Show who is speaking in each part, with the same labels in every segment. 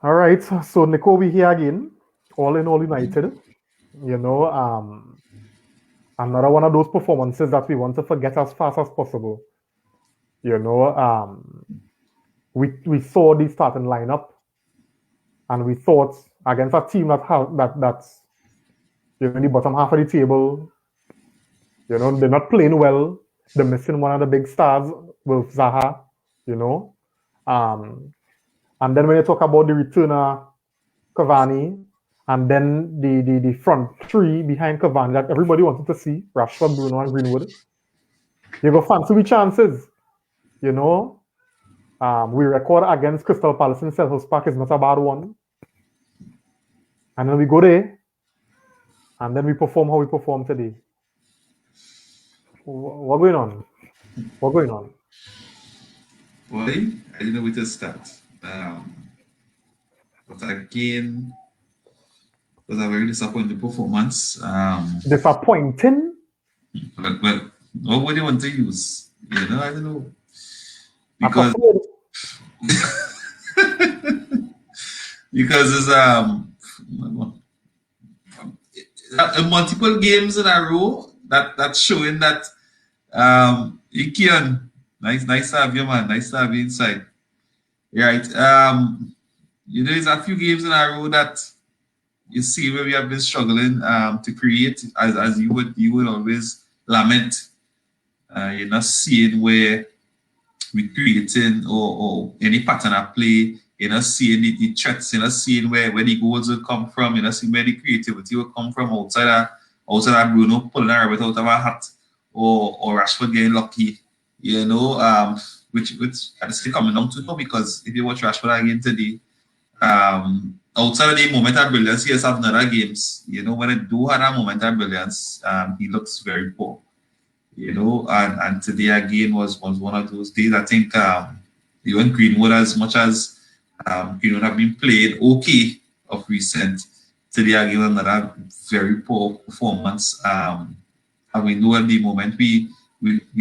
Speaker 1: All right, so Nico, we here again, all in all United. You know, another one of those performances that we want to forget as fast as possible. You know, we saw the starting lineup, and we thought against a team that's in the bottom half of the table. You know, they're not playing well. They're missing one of the big stars, with Zaha. You know, um, and then when you talk about the returner Cavani, and then the front three behind Cavani that everybody wanted to see, Rashford, Bruno, and Greenwood. You go fancy with chances, you know. We record against Crystal Palace in Selhurst Park is not a bad one. And then we go there, and then we perform how we perform today. What going on? What going on?
Speaker 2: Well, I didn't know where to start. But again, it was a very disappointing performance.
Speaker 1: Disappointing?
Speaker 2: Well, what would you want to use? You know, I don't know.
Speaker 1: I
Speaker 2: Because
Speaker 1: prefer
Speaker 2: because it's multiple games in a row that's showing that Ikian, nice to have you, man. Nice to have you inside. Right. There's a few games in a row that you see where we have been struggling to create, as you would always lament. You're not seeing where we're creating or any pattern of play. You're not seeing the threats. You're not seeing where the goals will come from. You're not seeing where the creativity will come from outside of Bruno pulling a rabbit out of a hat or Rashford getting lucky. You know, which I still coming down to know, because if you watch Rashford again today, outside of the moment of brilliance, he has had other games. You know, when it do have a moment of brilliance, he looks very poor. You know, and today again was one of those days. I think even Greenwood, as much as Greenwood have been played okay of recent, today again another very poor performance. And we know at the moment we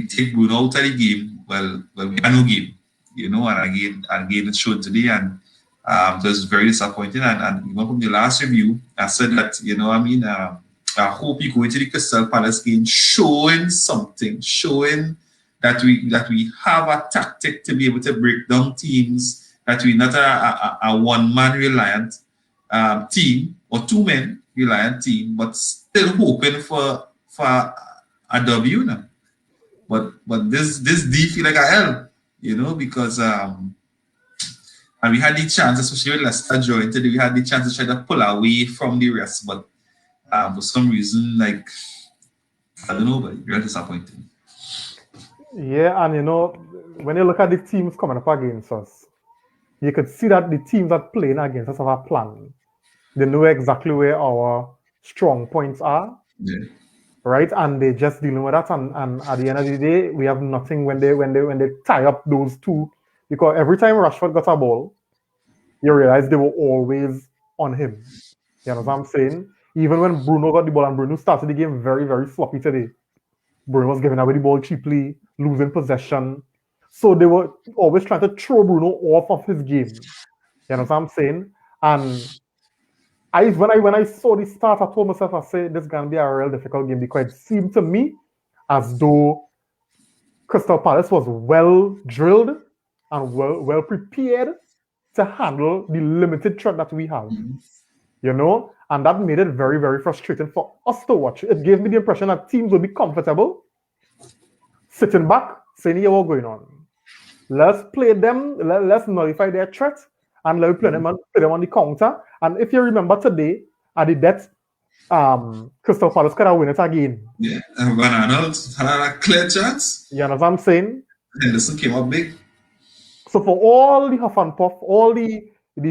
Speaker 2: take Bruno out of the game, well we have no game. You know, and again it's shown today, and it was very disappointing. And even from the last review, I said that, you know, I hope you go into the Crystal Palace game showing something, showing that we have a tactic to be able to break down teams, that we're not a one-man reliant team or two-men reliant team, but still hoping for a W now. But this D feel like a L, you know, because and we had the chance, especially with Leicester joined today, we had the chance to try to pull away from the rest, but for some reason, like, I don't know, but you're disappointing.
Speaker 1: Yeah, and you know, when you look at the teams coming up against us, you could see that the teams that playing against us have a plan. They know exactly where our strong points are,
Speaker 2: Yeah.
Speaker 1: right? And they're just dealing with that. And at the end of the day, we have nothing when they tie up those two, because every time Rashford got a ball, you realize they were always on him. You know what I'm saying? Even when Bruno got the ball, and Bruno started the game very, very sloppy today. Bruno was giving away the ball cheaply, losing possession. So they were always trying to throw Bruno off of his game. You know what I'm saying? And when I saw the start, I told myself, I said, this is gonna be a real difficult game, because it seemed to me as though Crystal Palace was well drilled and well prepared to handle the limited threat that we have. You know, and that made it very, very frustrating for us to watch. It gave me the impression that teams would be comfortable sitting back, saying, yeah, what's going on? Let's play them, let's nullify their threat, and let me play them on the counter. And if you remember today, at the death, Crystal Palace could have win it again.
Speaker 2: Yeah, and Van Arnold had a clear chance.
Speaker 1: You know what I'm saying?
Speaker 2: Henderson came up big.
Speaker 1: So for all the huff and puff, all the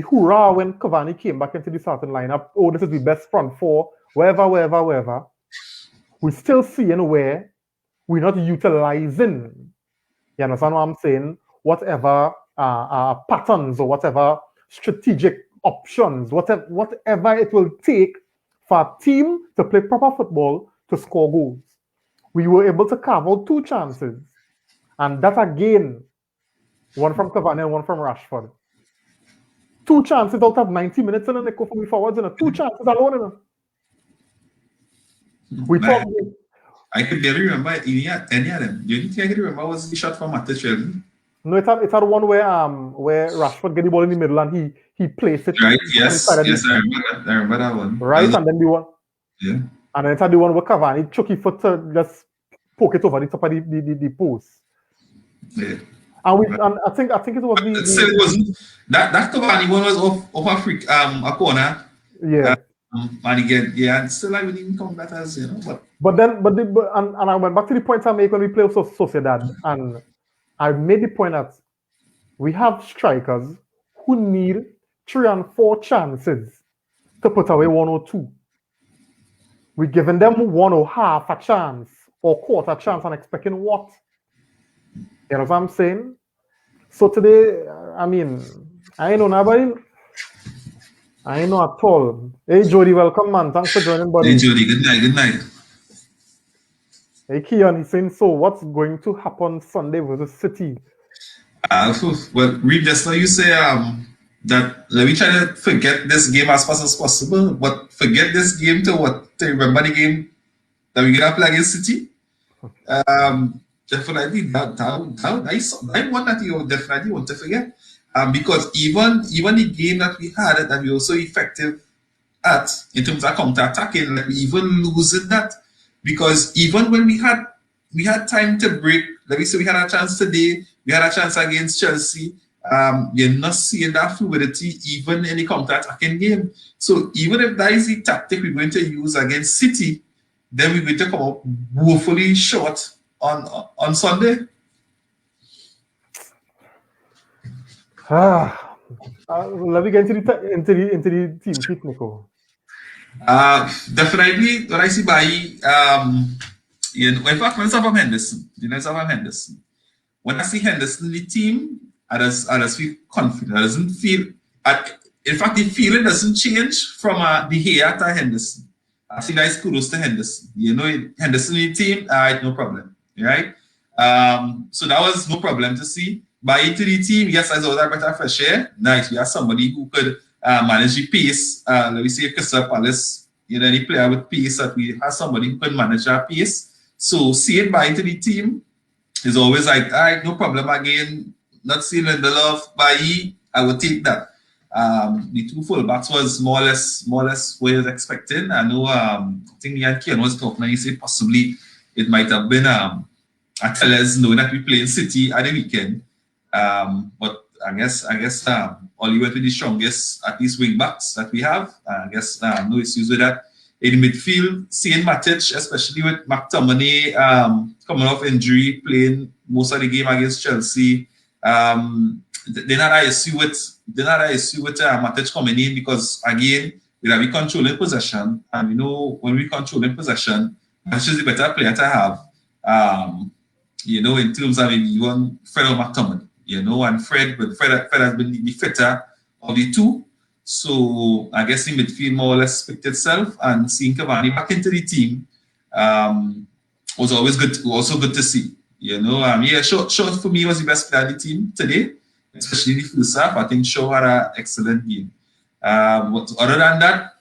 Speaker 1: hoorah when Cavani came back into the starting lineup, oh, this is the best front four, wherever, we're still seeing where we're not utilizing, you understand what I'm saying? Whatever patterns or whatever strategic options, whatever it will take for a team to play proper football to score goals. We were able to carve out two chances. And that again, one from Cavani and one from Rashford. 2 chances out of 90 minutes in a Nico for me forwards, 2 chances alone. We talked.
Speaker 2: I could barely remember any of them. The only thing I could remember was the shot from Matic.
Speaker 1: No, it had one where Rashford get the ball in the middle and he placed it.
Speaker 2: Right, yes, I remember that one.
Speaker 1: Right, and then the one.
Speaker 2: Yeah.
Speaker 1: And then it had the one where Cavani took his foot to just poke it over the top of the post.
Speaker 2: Yeah.
Speaker 1: And I think it was
Speaker 2: it wasn't that Cavani one was off a corner.
Speaker 1: Yeah.
Speaker 2: And again, and still I wouldn't even count that as,
Speaker 1: But I went back to the point I made when we played Sociedad, and I made the point that we have strikers who need 3 and 4 chances to put away 1 or 2. We're giving them 1 or half a chance or quarter chance and expecting what? You know what I'm saying? So today, I mean, I ain't know nobody. I ain't know at all. Hey, Jody, welcome, man. Thanks for joining, buddy.
Speaker 2: Hey, Jody, good night.
Speaker 1: Hey, Kian, he's saying, so what's going to happen Sunday versus City?
Speaker 2: Well, Reed, just now you say that let me try to forget this game as fast as possible, but forget this game to remember the game that we're going to play against City. Definitely, that one that you definitely want to forget. Because even the game that we had that we were so effective at in terms of counter-attacking, like we even losing that. Because even when we had time to break, let me say we had a chance today, we had a chance against Chelsea. You're not seeing that fluidity even in the counter-attacking game. So even if that is the tactic we're going to use against City, then we're going to come up woefully short on Sunday.
Speaker 1: Let me get into the team sheet, Nico.
Speaker 2: Definitely, what I see by in fact, when I saw Henderson, when I see Henderson in the team, I just feel confident. I doesn't feel. In fact, the feeling doesn't change from De Gea to Henderson. I think that's kudos to Henderson. Henderson in the team, no problem, right? So that was no problem to see. By into the team, yes, I saw that better for share. Nice, we have somebody who could manage the pace. Let me say Crystal Palace, any player with pace, that we have somebody who can manage our pace. So seeing by into the team is always like, all right, no problem again. Not seeing Lindelof, Bailly, I would take that. The 2 fullbacks was more or less what I was expecting. I know, I think Ian Kian was talking and he said possibly it might have been a tellers knowing that we play in City at the weekend. But I guess only went with the strongest, at least wing backs that we have. I guess no issues with that. In the midfield, seeing Matic, especially with McTominay coming off injury, playing most of the game against Chelsea. They not an issue with Matic coming in because again, we have controlling possession, and we know when we control in possession, Matic is the better player to have. In terms of maybe even Fred or McTominay, and Fred has been the fitter of the two. So I guess in midfield more or less picked itself, and seeing Cavani back into the team was always good. Also good to see. Shaw for me was the best player on the team today, especially in the first half. I think Shaw had an excellent game. But other than that,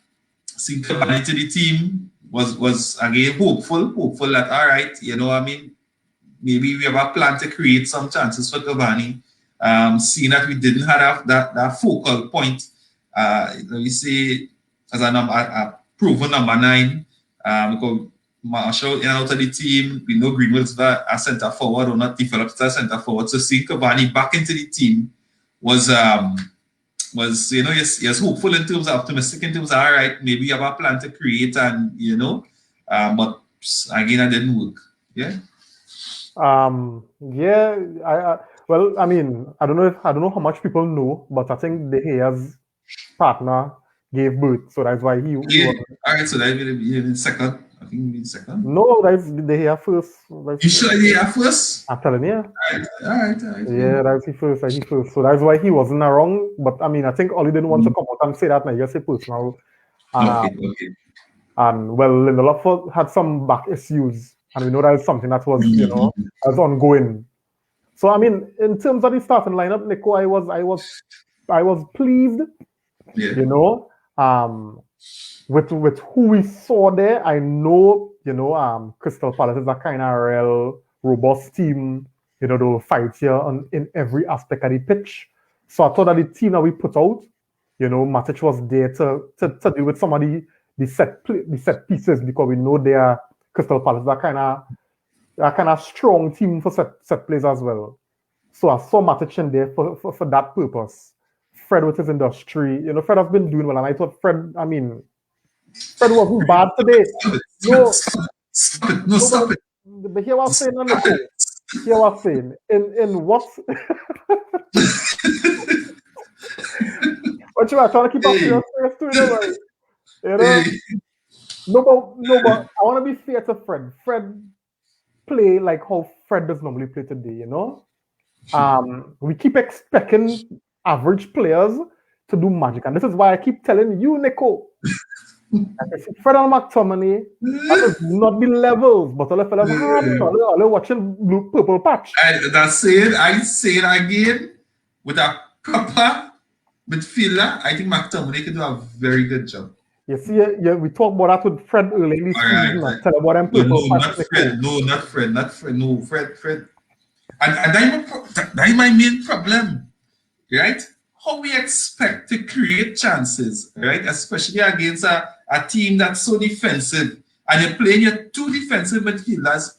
Speaker 2: seeing Cavani into the team was again hopeful that all right, maybe we have a plan to create some chances for Cavani. Seeing that we didn't have that focal point, let me say, as a proven number 9, because Marshall in and out of the team, we know Greenwood's a centre forward or not developed as a centre forward. So seeing Cavani back into the team was yes, hopeful in terms of optimistic in terms of all right, maybe we have a plan to create and but again it didn't work. Yeah.
Speaker 1: Well, I mean, I don't know how much people know, but I think De Gea's partner gave birth, so that's why he
Speaker 2: all right, so that will be in second. I think maybe second.
Speaker 1: No, that's De Gea first.
Speaker 2: You sure De Gea first?
Speaker 1: I'm telling you.
Speaker 2: All right.
Speaker 1: Yeah, that's his first. So that's why he wasn't wrong. But I mean, I think Oli didn't want to come out and say that. And I just say personal.
Speaker 2: Okay.
Speaker 1: And well, Lindelof had some back issues, and we know that is something that was was ongoing. So I mean, in terms of the starting lineup, Nico, I was pleased,
Speaker 2: Yeah.
Speaker 1: you know, with who we saw there. I know, Crystal Palace is a kind of real robust team. You know, they'll fight here in every aspect of the pitch. So I thought that the team that we put out, Matic was there to deal with some of the set pieces, because we know they are Crystal Palace are kind of strong team for set plays as well. So I saw Matic in there for that purpose. Fred with his industry, Fred has been doing well, and I thought Fred wasn't bad today.
Speaker 2: Stop it. No, stop it.
Speaker 1: But here I was saying on the show. Here I was saying in what what you are trying to keep up your face to,
Speaker 2: Hey.
Speaker 1: No, but I want to be fair to Fred. Fred play like how Fred does normally play today, we keep expecting average players to do magic, and this is why I keep telling you, Nico. Fred and McTominay, that is not the levels, but all the fellas are watching blue purple patch.
Speaker 2: I say it again, with a proper midfielder, I think McTominay can do a very good job.
Speaker 1: You see, we talked about that with Fred early in the season.
Speaker 2: Right.
Speaker 1: Tell about them purple patch.
Speaker 2: Not Fred. No, Fred. And that's my main problem, right? How we expect to create chances, right? Especially against a team that's so defensive, and you're playing your two defensive midfielders,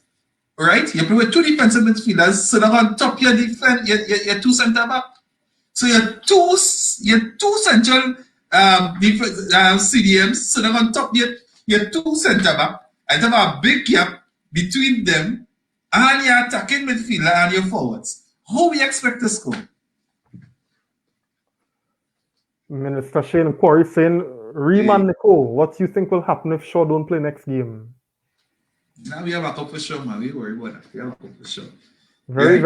Speaker 2: right? You play with two defensive midfielders, so now on top your defense, your two centre back. So your two central CDMs, so now on top your two centre back, and have a big gap between them and your attacking midfielder and your forwards. How we expect to score?
Speaker 1: Minister Shane Quarry saying, Reman Nico, what do you think will happen if Shaw don't play next game?
Speaker 2: Now we have a couple for sure, man. We worry about that. We have a couple for sure.
Speaker 1: Very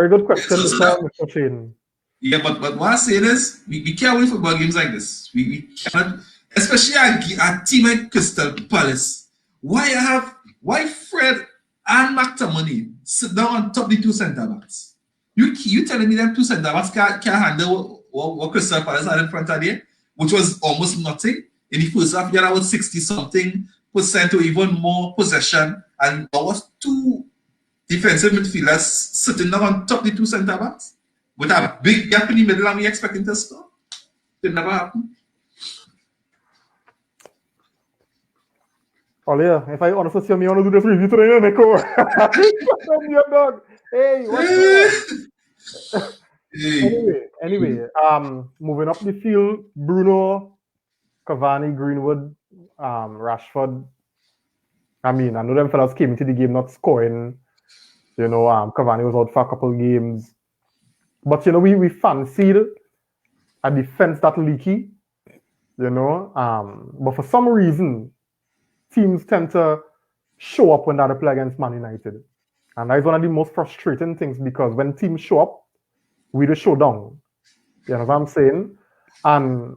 Speaker 1: good question, Mr. Shane.
Speaker 2: Yeah, but what I'm saying is, we can't win football games like this. We cannot, especially a team like Crystal Palace. Why Fred and McTominay sit down on top of the two centre backs? You telling me them two centre backs can't handle what Crystal Palace had in front of there, which was almost nothing. In the first half, you had about 60-something% or even more possession, and there was two defensive midfielders sitting down on top of the two centre backs with a big gap in the middle, and we expecting to score. It never happened.
Speaker 1: Oh yeah, if I honestly see me, I want to do this review today, Nico. Dog. Hey, what's Anyway, moving up the field, Bruno, Cavani, Greenwood, Rashford. I know them fellas came into the game not scoring. Cavani was out for a couple of games. But, we fancied a defense that leaky, But for some reason, teams tend to show up when they play against Man United. And that is one of the most frustrating things, because when teams show up, we just show down. You know what I'm saying? And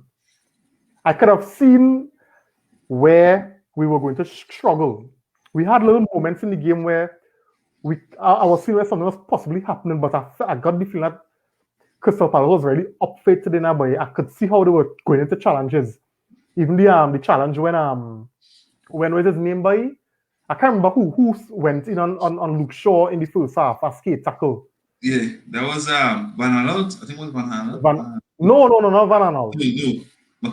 Speaker 1: I could have seen where we were going to struggle. We had little moments in the game where I was seeing where something was possibly happening, but I got the feeling that Crystal Palace was really up for it today now, but I could see how they were going into challenges. Even the challenge when was his name by? I can't remember who went in on Luke Shaw in the first half, a skate tackle.
Speaker 2: Yeah, that was Van Aanholt. I think it was Van Aanholt.
Speaker 1: No, not Van Aanholt.
Speaker 2: No.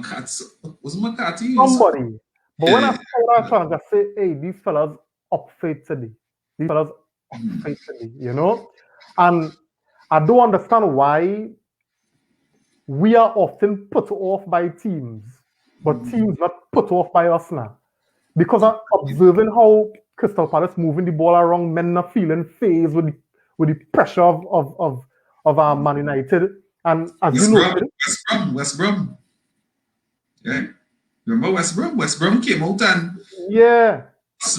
Speaker 2: Was McCarthy?
Speaker 1: Somebody. But when I saw that challenge, I say, hey, these fellas up for it today. These fellas up for it today, And I don't understand why we are often put off by teams, but teams not put off by us now. Because I'm observing how Crystal Palace moving the ball around, men not feeling phased with the pressure of Man United. And as you know,
Speaker 2: West Brom. Yeah. Remember West Brom? West Brom came out and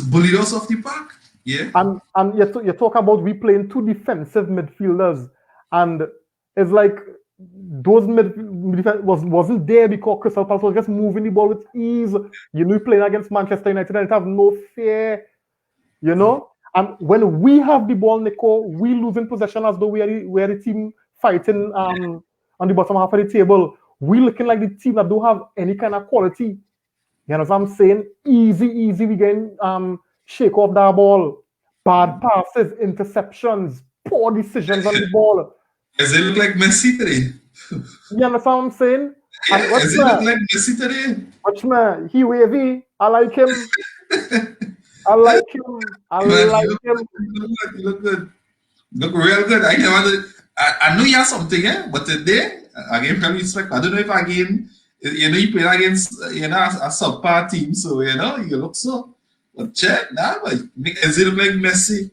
Speaker 2: bullied us off the park. Yeah.
Speaker 1: And you talk about we playing two defensive midfielders, and it's like those midfield wasn't there because Crystal Palace was just moving the ball with ease. Playing against Manchester United and have no fear. And when we have the ball, Nico, we losing possession as though we are the team fighting on the bottom half of the table. We looking like the team that don't have any kind of quality. You know what I'm saying? Easy. We getting shake off that ball. Bad passes, interceptions, poor decisions on the ball.
Speaker 2: Does it look like Messi today?
Speaker 1: You understand what I'm saying?
Speaker 2: Yeah,
Speaker 1: And
Speaker 2: does it look like Messi today?
Speaker 1: watch me, he wavy. I like him. I like him.
Speaker 2: You look good. Look real good. I know you have something, but today, again, probably respect. I don't know if again, you play against, a subpar team, so, you look so. But check, but does it look like Messi?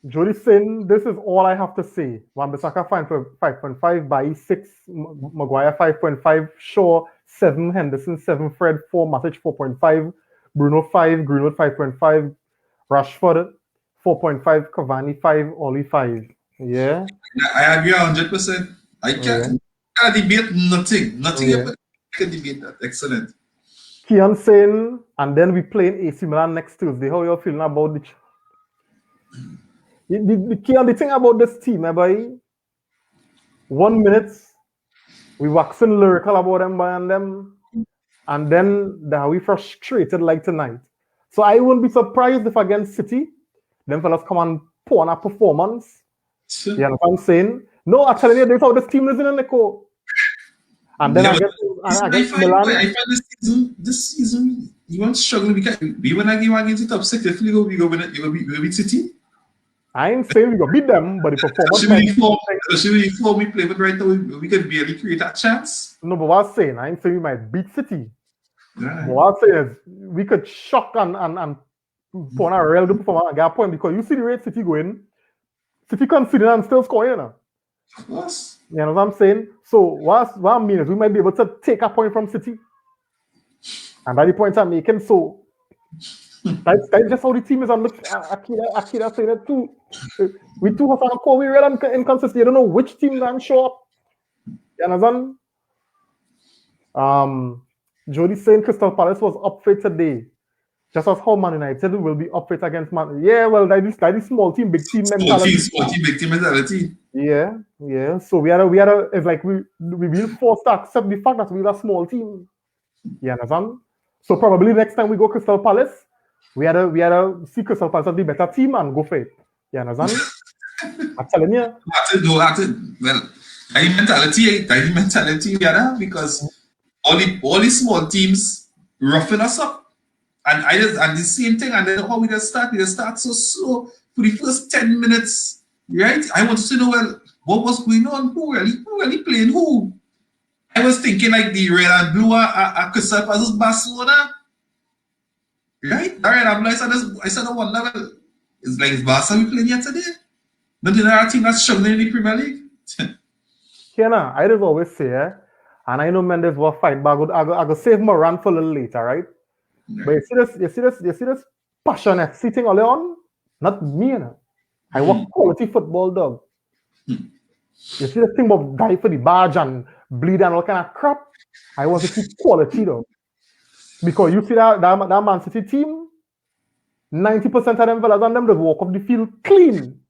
Speaker 1: Jody saying, this is all I have to say. Wan-Bissaka 5.5, Bailly 6, Maguire 5.5, Shaw 7, Henderson 7, Fred 4, Matic 4.5, Bruno 5, Greenwood 5.5, Rashford 4.5, Cavani 5, Oli 5. Yeah?
Speaker 2: I agree 100%. I can't debate nothing. Nothing I can debate that. Excellent.
Speaker 1: Kian saying, and then we playing AC Milan next Tuesday. How you feeling about the thing about this team, boy? 1 minute, we waxing lyrical about them, buying them, and then we frustrated like tonight. So I wouldn't be surprised if against City, them fellas come and pour on a performance. You know what I'm saying? No, I'm telling you, that's how this team is in Nico. And then against Milan.
Speaker 2: I find this season, you want to struggle because we when I game against the top six, if you go beat City.
Speaker 1: I ain't saying we go beat them, but the performance.
Speaker 2: Especially before we play, but right now we can barely create that chance.
Speaker 1: No, but what I'm saying, I ain't saying we might beat City.
Speaker 2: Right.
Speaker 1: But what I'm saying is we could shock and put on a real good performance and get a point because you see the rate City going, City conceding and still scoring.
Speaker 2: Of course.
Speaker 1: You know what I'm saying? So what I mean is we might be able to take a point from City. And that's the point I'm making. So that's just how the team is. And look, Akira saying it too. We too have a core. We real inconsistent. You don't know which team can show up. You understand? Jody saying Crystal Palace was up for today. Just as how Man United will be up for it against Man. Yeah, well, that is small team, big team mentality.
Speaker 2: Small team, big team mentality.
Speaker 1: Yeah. So we it's like we will force to accept the fact that we're a small team. You understand? So probably next time we go Crystal Palace, we had to see Crystal Palace as the better team and go for it. You understand? I'm telling you.
Speaker 2: Well, that mentality, because all the small teams roughing us up. And the same thing, and then how we just start so slow for the first 10 minutes, right? I wanted to know, well, what was going on? Who really playing who? I was thinking like the red and blue are Crystal Palace Barcelona, right? All right, I'm like, I said, one level. It's like, is Barca we playing yesterday? Not another team that's struggling in the Premier League.
Speaker 1: Kiana, I just always say, and I know Mendes will fight, but I go save Moran for a little later, right? But you see this passion at sitting all on? Not me, I want quality football, dog. You see this thing about die for the badge and bleed and all kind of crap? I want to see quality, dog. Because you see that Man City team, 90% of them fellas on them, they walk off the field clean.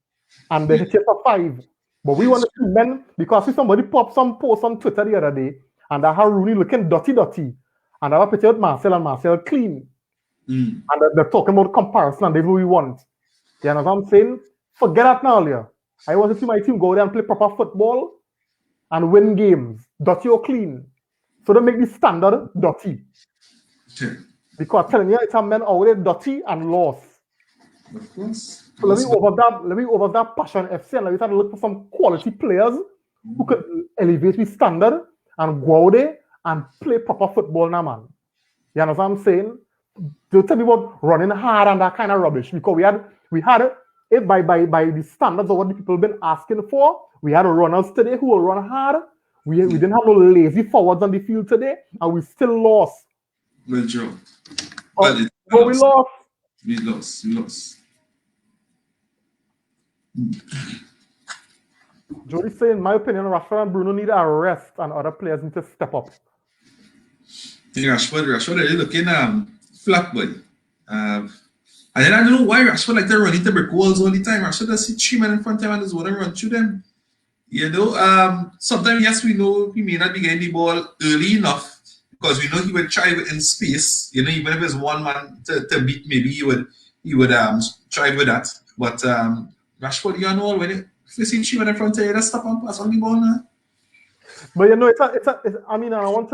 Speaker 1: And they hit you for 5. But we want to see men, because I see somebody pop some post on Twitter the other day, and that had Rooney looking dirty. And I have a picture with Marcel clean. And they're talking about comparison and that's what we want. You know what I'm saying? Forget that now, Leah. I want to see my team go there and play proper football and win games. Dirty or clean. So they make the standard dirty. Because I'm telling you, it's a men already dirty and lost.
Speaker 2: Of course.
Speaker 1: So let me over that passion FC and let me start to look for some quality players who could elevate the standard and go out there and play proper football now, man. You know what I'm saying? Don't tell me about running hard and that kind of rubbish. Because we had it by the standards of what the people have been asking for. We had runners today who will run hard. We didn't have no lazy forwards on the field today, and we still lost.
Speaker 2: Well, Joe.
Speaker 1: But we lost.
Speaker 2: We lost.
Speaker 1: Jody's saying, in my opinion, Rashford and Bruno need a rest, and other players need to step up.
Speaker 2: Rashford is looking flat, boy. And then I don't know why Rashford like to run into brick walls all the time. Rashford does see 3 men in front of him and just want to run through them. Sometimes, yes, we know he may not be getting the ball early enough because we know he would try in space. Even if it's one man to beat, maybe he would try with that. But Rashford, when if you see Chiba in front of you, just stop and pass on the ball now.
Speaker 1: But I mean, I want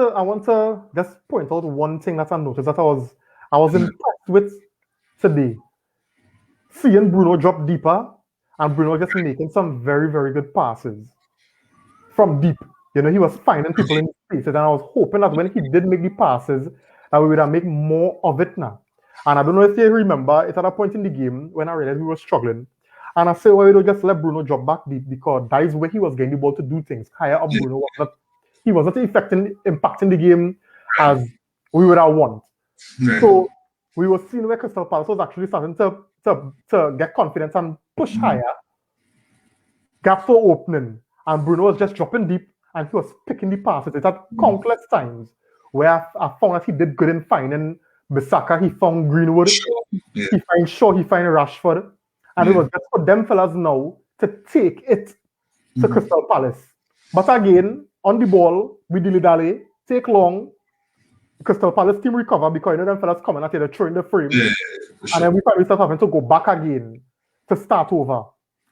Speaker 1: to just point out one thing that I noticed that I was impressed with today. Seeing Bruno drop deeper and Bruno just making some very, very good passes from deep. He was finding people in spaces, and I was hoping that when he did make the passes, that we would have make more of it now. And I don't know if you remember, it's at a point in the game when I realized we were struggling. And I said, well, we don't just let Bruno drop back deep because that is where he was getting the ball to do things. Higher up, Bruno was not impacting the game as we would have want. So we were seeing where Crystal Palace was actually starting to get confidence and push higher. Gaps were opening, and Bruno was just dropping deep, and he was picking the passes. It had countless times where I found that he did good in finding Bissaka, he found Greenwood, he found Shaw, he found Rashford, and it was just for them fellas now to take it to Crystal Palace. But again, on the ball, we dilly-dally, take long, Crystal Palace team recover because them fellas coming at you, they're throwing the frame, and then we start having to go back again to start over.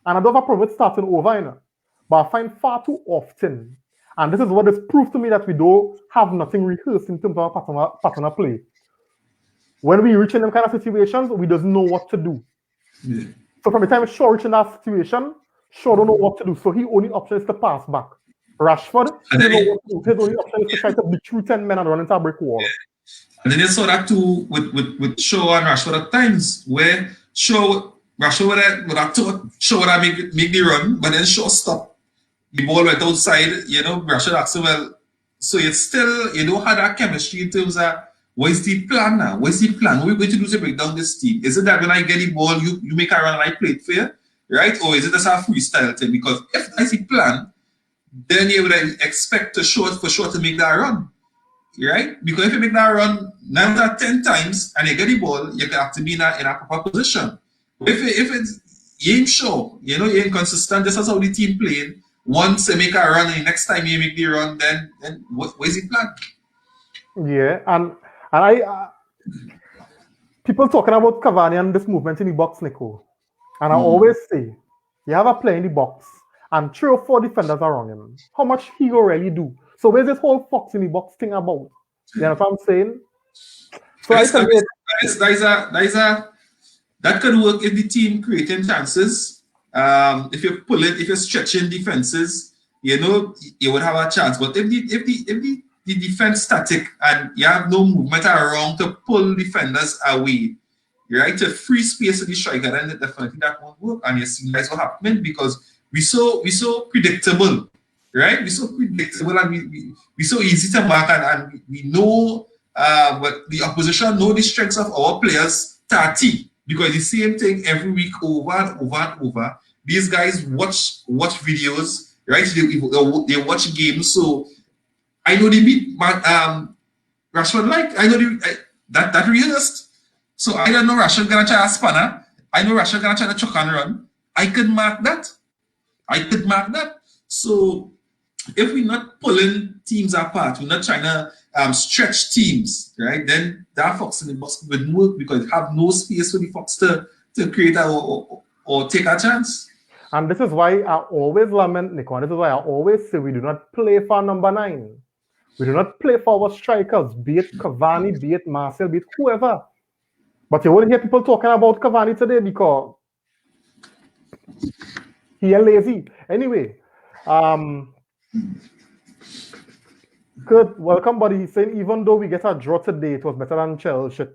Speaker 1: And I don't have a problem with starting over, but I find far too often, and this is what is proof to me that we don't have nothing rehearsed in terms of our pattern of play. When we reach in them kind of situations, we don't know what to do. So from the time Shaw reached in that situation, Shaw don't know what to do. So his only option is to pass back. Rashford, his only option is to try to beat through 10 men and run into a brick wall.
Speaker 2: And then you saw that too with Shaw and Rashford at times, where Rashford would have make the run, but then Shaw stopped. The ball went outside, Rashford asked him, well, so it's still, had that chemistry in terms of what is the plan now? What is the plan? What are we going to do to break down this team? Is it that when I get the ball, you make a run and I play it fair, right? Or is it just a freestyle thing? Because if that's the plan, then you would expect for Shaw to make that run, right? Because if you make that run 9 out of 10 times and you get the ball, you have to be in a proper position. If it's you ain't sure, you ain't consistent, just as how the team playing. Once you make a run and the next time you make the run, then what is the plan?
Speaker 1: Yeah, and I people talking about Cavani and this movement in the box, Nico. And I always say, you have a player in the box and 3 or 4 defenders around him. How much he really do? So where's this whole fox in the box thing about? You know what I'm saying? So
Speaker 2: that could work if the team creating chances. If you're stretching defenses, you would have a chance. But if the defense static and you have no movement around to pull defenders away, right, to free space of the striker, then definitely that won't work. And you see that's what happened because we so predictable, right? We so predictable and we so easy to mark and we know but the opposition know the strengths of our players 30 because the same thing every week over and over and over. These guys watch videos, right? They watch games, so I know they beat Rashford I know that rehearsed. So I don't know Rashford gonna try a spanner. I know Rashford gonna try to chuck and run. I could mark that. So if we're not pulling teams apart, we're not trying to stretch teams, right? Then that fox in the box wouldn't work because it have no space for the fox to create or take a chance.
Speaker 1: And this is why I always lament, Nico, and this is why I always say we do not play for number 9. We do not play for our strikers, be it Cavani, be it Marcel, be it whoever. But you won't hear people talking about Cavani today because he is lazy. Anyway, Kurt, welcome, buddy. He's saying even though we get a draw today, it was better than Chelsea.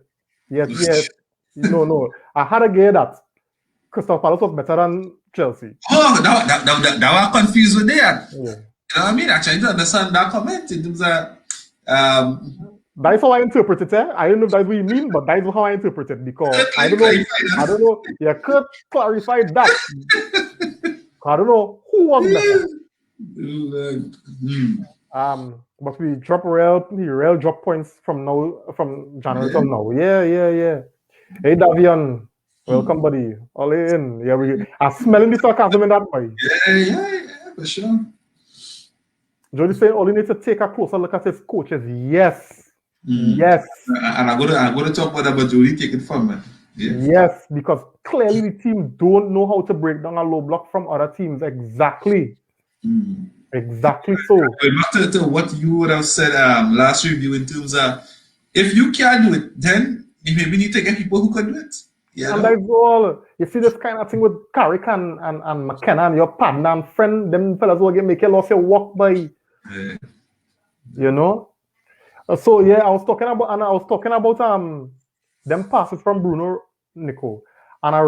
Speaker 1: Yes. No. I had to get that. Crystal Palace was better than Chelsea.
Speaker 2: Oh, that was confused with that. Yeah. You know what I mean? I tried to understand that comment in terms of
Speaker 1: that's how I interpret it. I don't know if that's what you mean, but that's how I interpret it because I don't know. You could clarify that. I don't know who was better. But we drop real drop points from January till now. Yeah. Hey Davian, welcome buddy. All in. Yeah, we are smelling the sarcasm in that boy.
Speaker 2: Yeah. for sure.
Speaker 1: Jody saying all you need to take a closer look at his coaches. Yes. Yes.
Speaker 2: And I'm gonna talk about that, but Jody take it from me. Yeah.
Speaker 1: Yes, because clearly the team don't know how to break down a low block from other teams. Exactly. Exactly so.
Speaker 2: Back to what you would have said last review in terms of if you can't do it, then you maybe need to get people who can do it. Yeah.
Speaker 1: And that's all. You see this kind of thing with Carrick and McKenna and your partner and friend, them fellas will make you lost your walk by.
Speaker 2: Yeah.
Speaker 1: You know? So yeah, I was talking about them passes from Bruno, Nico. And I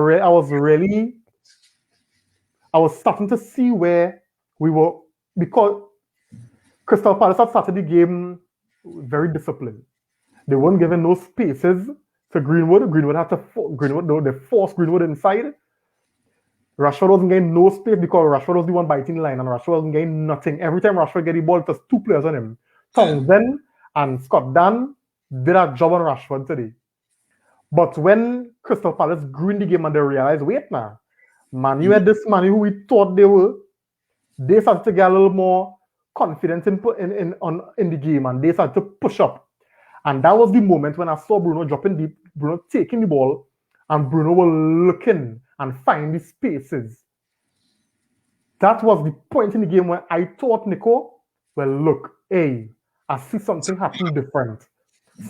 Speaker 1: was starting to see where we were, because Crystal Palace had started the game very disciplined. They weren't giving no spaces to Greenwood. They forced Greenwood inside. Rashford wasn't getting no space because Rashford was the one biting the line, and Rashford wasn't getting nothing. Every time Rashford get the ball, there's two players on him. Townsend and Scott Dan did a job on Rashford today. But when Crystal Palace grew in the game and they realized, wait now, Man U had this Man U who we thought they started to get a little more confidence in the game, and they started to push up. And that was the moment when I saw Bruno dropping deep, Bruno taking the ball, and Bruno was looking and finding the spaces. That was the point in the game where I thought, Nico, well, look, hey, I see something happening different.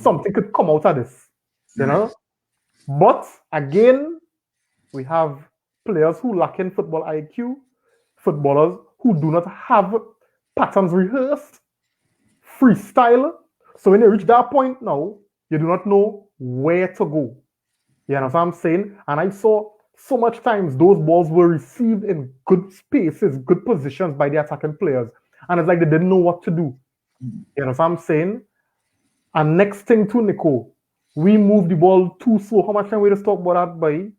Speaker 1: Something could come out of this, you know? But again, we have players who lack in football IQ, footballers who do not have patterns rehearsed, freestyle. So when they reach that point now, you do not know where to go. You know what I'm saying? And I saw so much times those balls were received in good spaces, good positions by the attacking players. And it's like they didn't know what to do. You know what I'm saying? And next thing too, Nico, we moved the ball too slow. How much time we just talk about that, boy?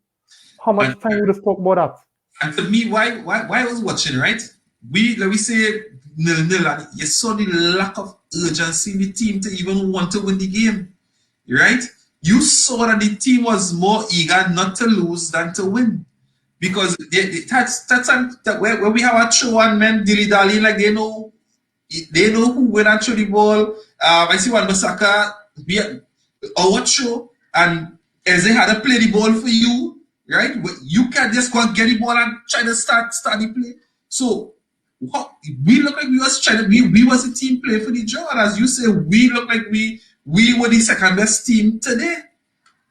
Speaker 1: How much time we just talk about that?
Speaker 2: And to me, why I was watching, right? Let me say 0-0, and you saw the lack of urgency in the team to even want to win the game, right? You saw that the team was more eager not to lose than to win, because that's where we have a true one man dilly-dally, like they know who will not throw the ball. I see one Masaka, our show, and as they had to play the ball for you, right? You can't just go and get the ball and try to start the play. So we look like we was trying to we was a team play for the draw, and as you say, we look like we were the second best team today.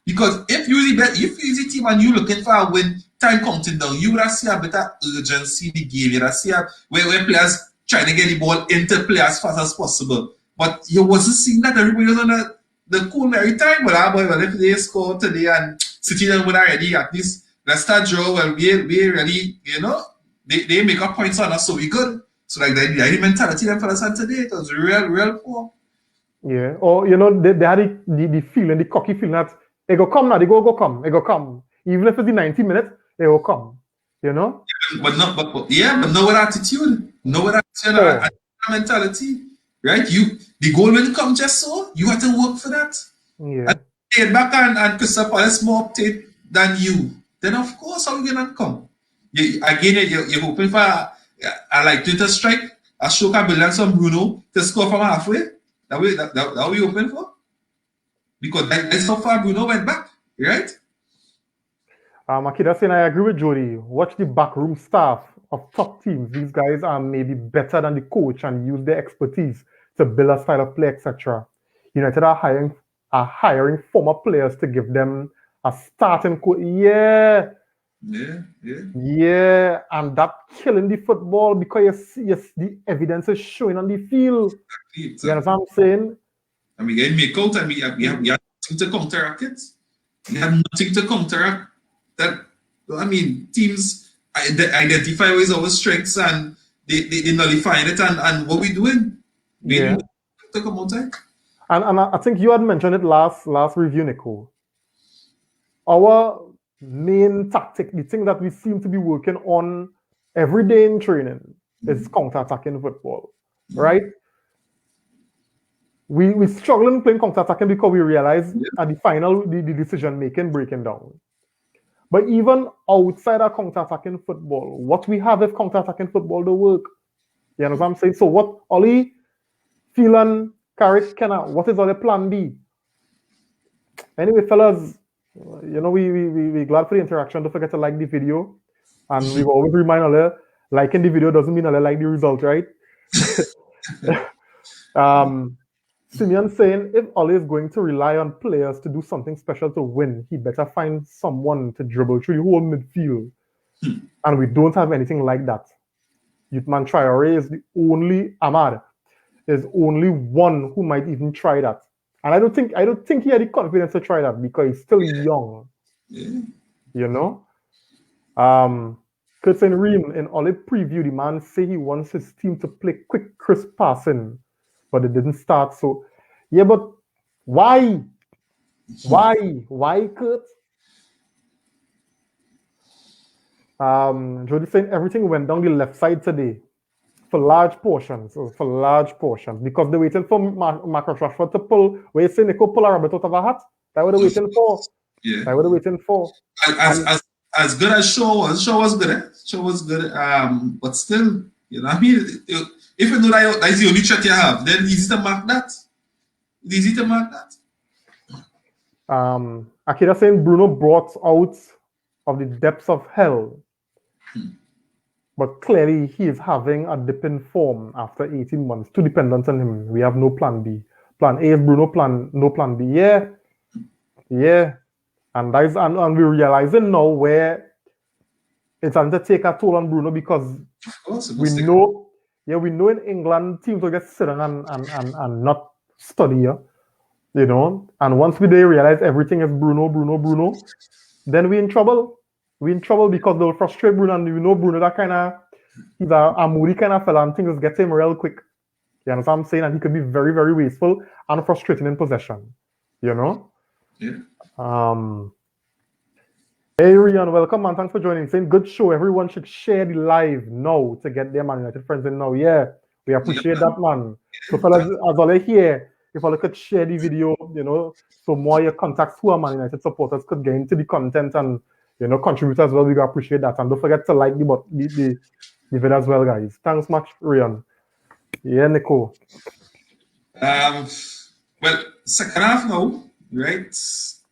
Speaker 2: Because if you're the team and you're looking for a win, time counting down, you would have seen a better urgency in the game. You would have seen where players trying to get the ball into play as fast as possible. But you wasn't seeing that. Everybody was on the cool merry time. Well, if they score today and City then win already, at least let's start draw. Well, we really, they make up points on us, so we good. So like the mentality them for us today, it was real poor.
Speaker 1: Yeah, or they had the feeling, the cocky feeling that they go come now, they go come. Even if it's the 90 minutes, they will come. But no with attitude, mentality, right? The goal will come just so you have to work for that. Yeah.
Speaker 2: And back and Crystal Palace more update than you. Then of course how you gonna come? You're hoping for like Twitter strike, a show can build some Bruno to score from halfway. That we open for? Because that's how far Bruno went back, right?
Speaker 1: Akida saying I agree with Jody. Watch the backroom staff of top teams. These guys are maybe better than the coach and use their expertise to build a style of play, etc. United are hiring former players to give them a starting coach. Yeah, and that killing the football because the evidence is showing on the field. You know what I'm saying?
Speaker 2: And we get make out and we have nothing to counteract it. We have nothing to counteract that. I mean, teams identify with our strengths and they nullify it, and what we doing?
Speaker 1: Yeah.
Speaker 2: To come out there.
Speaker 1: And I think you had mentioned it last review, Nico. Our main tactic, the thing that we seem to be working on every day in training, is counter-attacking football, right? We struggling playing counter-attacking because we realize at the final the decision-making breaking down. But even outside of counter-attacking football, what we have is counter-attacking football to work. You know what I'm saying? So what Ollie, Phelan, Carrick, Kenna, what is our plan B? Anyway, fellas, we glad for the interaction. Don't forget to like the video. And we always remind Ollie, liking the video doesn't mean Ollie like the result, right? Simeon saying if Ollie is going to rely on players to do something special to win, he better find someone to dribble through the whole midfield. And we don't have anything like that. Youthman Traore is the only Ahmad is only one who might even try that. And I don't think he had the confidence to try that because he's still young.
Speaker 2: Yeah.
Speaker 1: You know? Curtin Ream in Ollie preview, the man say he wants his team to play quick, crisp passing, but it didn't start. So yeah, but why? Why, Kurt? Jody saying everything went down the left side today for large portions, because they're waiting for Marcus Rashford to pull. Where you say Nico pull a rabbit out of a hat? That what they're waiting for.
Speaker 2: Yeah.
Speaker 1: That what they're waiting for.
Speaker 2: As good as Shaw was good. Shaw was good. But still, you know, I mean, if you know that is the only threat you have, then it's easy to mark that. It's easy to mark that.
Speaker 1: Akira saying Bruno brought out of the depths of hell. But clearly he is having a dip in form after 18 months. Too dependent on him. We have no plan B. Plan A is Bruno, no plan B. Yeah. And we're realizing now where it's going to take a toll on Bruno because we know in England teams will get sitting and not study, you know. And once they realize everything is Bruno, then we're in trouble. We're in trouble because they'll frustrate Bruno, and we know Bruno he's a moody kind of fella, and things get him real quick. You understand what I'm saying? And he could be very, very wasteful and frustrating in possession. You know?
Speaker 2: Yeah.
Speaker 1: Hey Rian, welcome man. Thanks for joining. Saying good show. Everyone should share the live now to get their Man United friends in now. Yeah, we appreciate that, man. So fellas, as all here, if all could share the video, you know, so more your contacts who are Man United supporters could get into the content and, you know, contribute as well. We appreciate that. And don't forget to like the video as well, guys. Thanks much, Rian. Yeah, Nico.
Speaker 2: Well, second half now, right?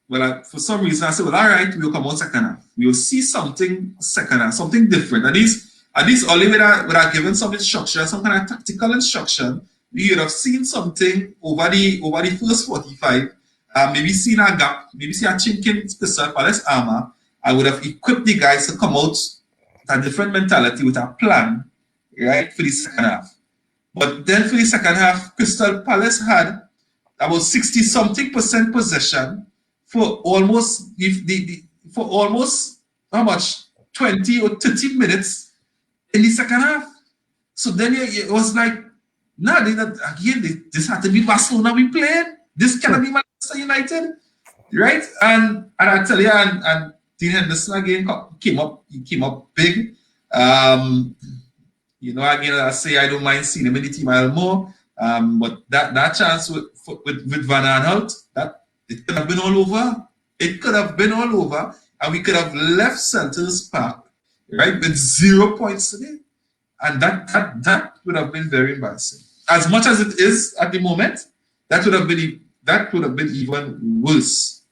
Speaker 2: Well, for some reason I said, well, all right, we'll come out second half. We'll see something second half, something different. At least only without giving some instruction, some kind of tactical instruction, we would have seen something over the first 45. Maybe seen a gap, maybe see a chink in Crystal Palace armor. I would have equipped the guys to come out with a different mentality, with a plan, right, for the second half. But then for the second half, Crystal Palace had about 60-something% possession for almost how much, 20 or 30 minutes in the second half. So then it was like, this had to be Barcelona we played. This cannot be Manchester United, right? And I tell you, and Dean Henderson again came up big. You know, again, I say I don't mind seeing him in the team a little more. But that chance with Van Aanholt, that it could have been all over. It could have been all over, and we could have left Selhurst Park, right, with 0 points today. And that would have been very embarrassing. As much as it is at the moment, that would have been even worse.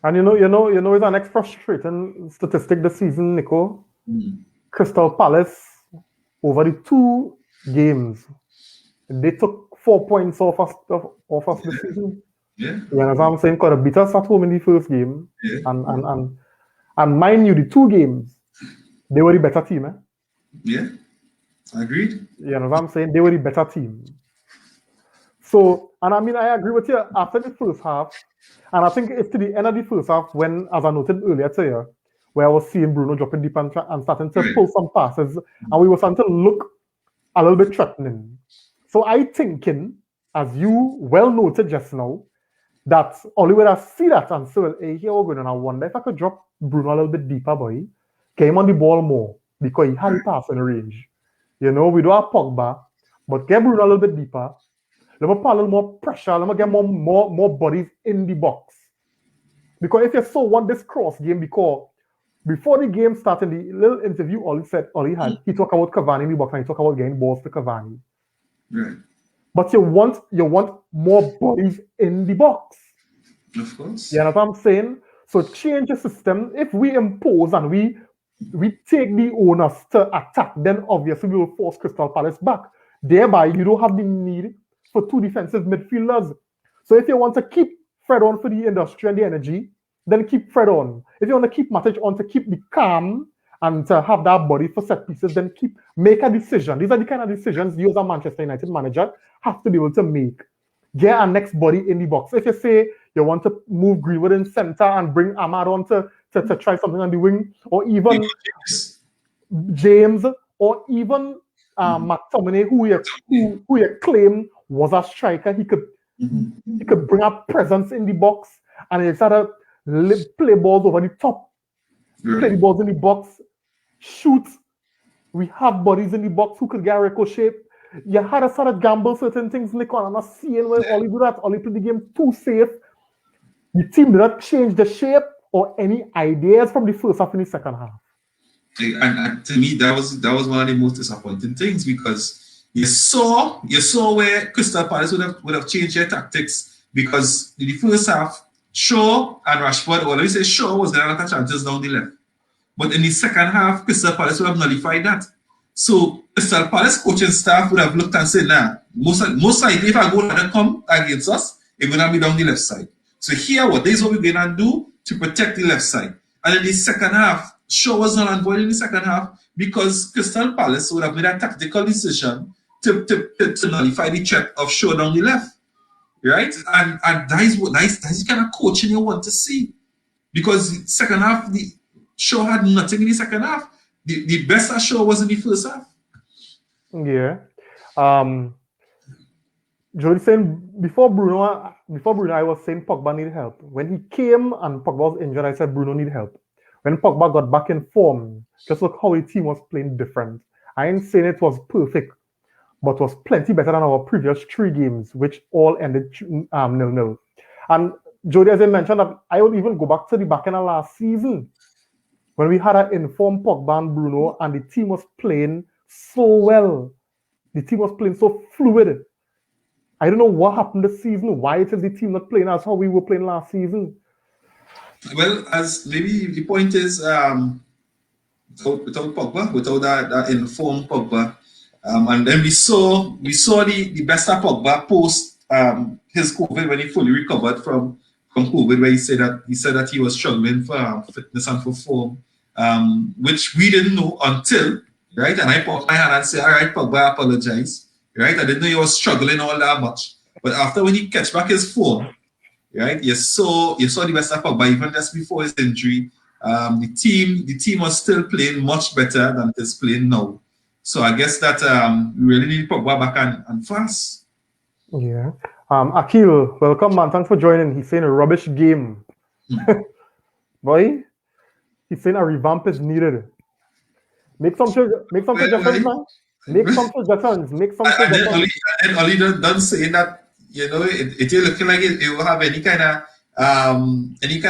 Speaker 1: And you know, it's an next frustrating statistic this season, Nico. Crystal Palace, over the 2 games, they took 4 points off us this season.
Speaker 2: Yeah.
Speaker 1: You know what I'm saying? Could have beat us at home in the first game.
Speaker 2: Yeah.
Speaker 1: And mind you, the 2 games, they were the better team, eh?
Speaker 2: Yeah. Agreed.
Speaker 1: You know what I'm saying? They were the better team. So, and I mean, I agree with you after the first half, and I think it's to the end of the first half when, as I noted earlier to you, where I was seeing Bruno dropping deep and starting to pull some passes, and we were starting to look a little bit threatening. So I thinking, as you well noted just now, that only when I see that and say, well, hey, here we're going, and I wonder if I could drop Bruno a little bit deeper, boy, get him on the ball more, because he had the passing range. You know, we don't have Pogba, but get Bruno a little bit deeper. Let me put a little more pressure. Let me get more bodies in the box. Because if you so want this cross game, because Before the game started, the little interview Oli had, he talked about Cavani in the box and he talked about getting balls to Cavani.
Speaker 2: Right.
Speaker 1: But you want more bodies in the box.
Speaker 2: Of course.
Speaker 1: You know what I'm saying? So change the system. If we impose and we take the onus to attack, then obviously we will force Crystal Palace back. Thereby, you don't have the need for two defensive midfielders. So if you want to keep Fred on for the industry and the energy, then keep Fred on. If you want to keep Matic on to keep the calm and to have that body for set pieces, then make a decision. These are the kind of decisions you as a Manchester United manager have to be able to make. Get a next body in the box. If you say you want to move Greenwood in center and bring Ahmad on to try something on the wing, or even James, or even McTominay, who you claim was a striker, he could bring a presence in the box and he started play balls over the top, play the balls in the box, shoot. We have bodies in the box who could get a ricochet. You had to sort of gamble certain things, Nick, and I'm not seeing where Oli do that. Oli played the game too safe. The team did not change the shape or any ideas from the first half in the second half.
Speaker 2: And to me, that was one of the most disappointing things, because you saw where Crystal Palace would have changed their tactics, because in the first half, Shaw and Rashford, or let me say Shaw was there at chances down the left. But in the second half, Crystal Palace would have nullified that. So Crystal Palace coaching staff would have looked and said, nah, most likely if I go and come against us, it's gonna be down the left side. So here, this is what we're gonna do to protect the left side. And in the second half, Shaw was not on board in the second half because Crystal Palace would have made a tactical decision to nullify the threat of Shaw down the left. Right? And that is the kind of coaching you want to see. Because second half, the Shaw had nothing in the second half. The best of Shaw was in the first half.
Speaker 1: Yeah. Jody saying before Bruno, I was saying Pogba needed help. When he came and Pogba was injured, I said Bruno needed help. When Pogba got back in form, just look how the team was playing different. I ain't saying it was perfect, but was plenty better than our previous 3 games, which all ended 0-0. And Jody, as I mentioned, that I would even go back to the back end of last season when we had an informed Pogba and Bruno, and the team was playing so well. The team was playing so fluid. I don't know what happened this season. Why it is the team not playing as how we were playing last season?
Speaker 2: Well, as maybe the point is, without Pogba, without that informed Pogba, and then we saw the best of Pogba post his COVID when he fully recovered from COVID, where he said that he was struggling for fitness and for form, which we didn't know until, right? And I put my hand and say, all right, Pogba, I apologize. Right, I didn't know he was struggling all that much, but after when he catch back his form, right, you saw the best of Pogba even just before his injury. The team was still playing much better than it is playing now. So I guess that we really need Pogba back and fast.
Speaker 1: Yeah. Akil, welcome, man. Thanks for joining. He's saying a rubbish game. Boy, he's saying a revamp is needed. Make some suggestions, man. Make some suggestions.
Speaker 2: And Oli don't say that, it will looking like it will have any kind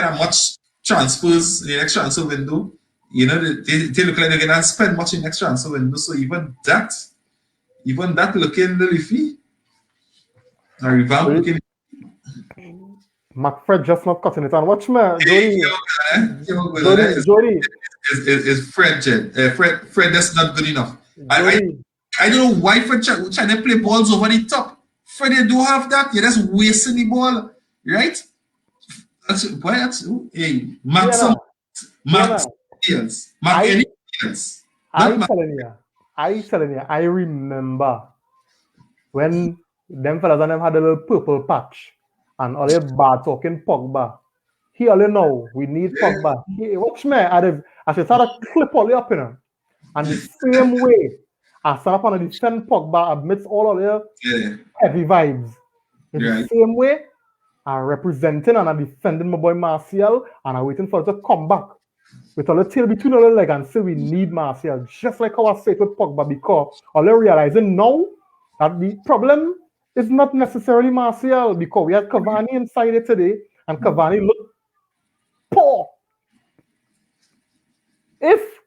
Speaker 2: of much transfers in the next transfer window. They look like they're gonna spend much in next transfer window. So even that looking leafy. A revamp looking.
Speaker 1: McFred just not cutting it on. Watch me,
Speaker 2: Jody. Is Fred Jen? Fred that's not good enough. I don't know why Fred trying to play balls over the top. Fred, you do have that. You're just wasting the ball, right? Max Hills.
Speaker 1: I telling you, I remember when them fellas and them had a little purple patch and all the bad talking Pogba. He only know we need Pogba. Watch me, I should start to clip all the up, and the same way I stand up and defend Pogba amidst all of their heavy vibes. In the same way, I'm representing and I'm defending my boy Martial, and I'm waiting for it to come back with all the tail between all the legs and say we need Martial, just like how I said with Pogba, because all they're realizing now that the problem is not necessarily Martial, because we had Cavani inside it today, and Cavani looked poor.